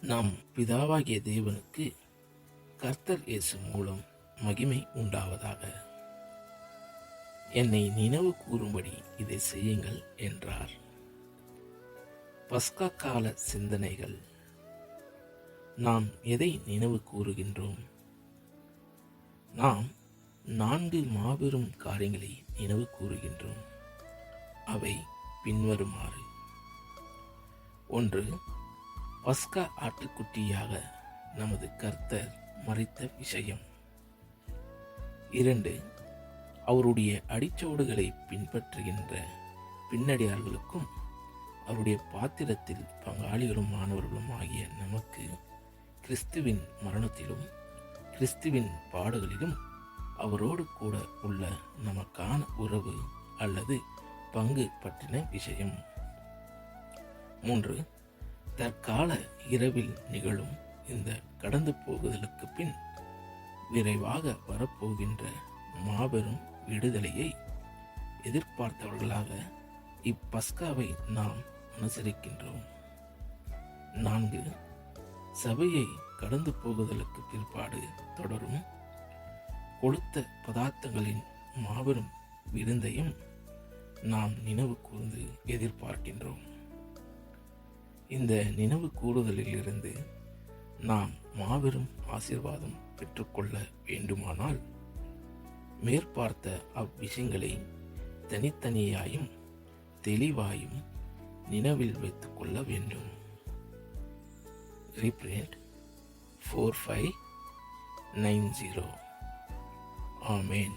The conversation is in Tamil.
நம் பிதாவாகிய தேவனுக்கு கர்த்தர் இயேசு மூலம் மகிமை உண்டாவதாக. என்னை நினைவு கூறும்படி இதை செய்யுங்கள் என்றார். பஸ்கா கால சிந்தனைகள். நாம் எதை நினைவு கூறுகின்றோம்? நாம் 4 மாபெரும் காரியங்களை நினைவு கூறுகின்றோம். அவை பின்வருமாறு: 1. பஸ்கா ஆட்டுக்குட்டியாக நமது கர்த்தர் மரித்த விஷயம். 2. அவருடைய அடிச்சோடுகளை பின்பற்றுகின்ற பின்னடியார்களுக்கும் அவருடைய பாத்திரத்தில் பங்காளிகளுமானவர்களும் ஆகிய நமக்கு கிறிஸ்துவின் மரணத்திலும் கிறிஸ்துவின் பாடுகளிலும் அவரோடு கூட உள்ள நமக்கான உறவு அல்லது பங்கு பற்றின விஷயம். 3. தற்கால இரவில் நிகழும் இந்த கடந்து போகுதலுக்கு பின் விரைவாக வரப்போகின்ற மாபெரும் விடுதலையை எதிர்பார்த்தவர்களாக இப்பஸ்காவை நாம் அனுசரிக்கின்றோம். 4. சபையை கடந்து போகுதலுக்கு பிற்பாடு தொடரும் கொழுத்த பதார்த்தங்களின் மாபெரும் விருந்தையும் நாம் நினைவு கூர்ந்து எதிர்பார்க்கின்றோம். இந்த நினைவு கூறுதலில் இருந்து நாம் மாபெரும் ஆசீர்வாதம் பெற்றுக்கொள்ள வேண்டுமானால் மேற்பார்த்த அவ்விஷயங்களை தனித்தனியாயும் தெளிவாயும் நினைவில் வைத்துக் கொள்ள வேண்டும். ரீப்ரிண்ட் 4590. ஆமென்.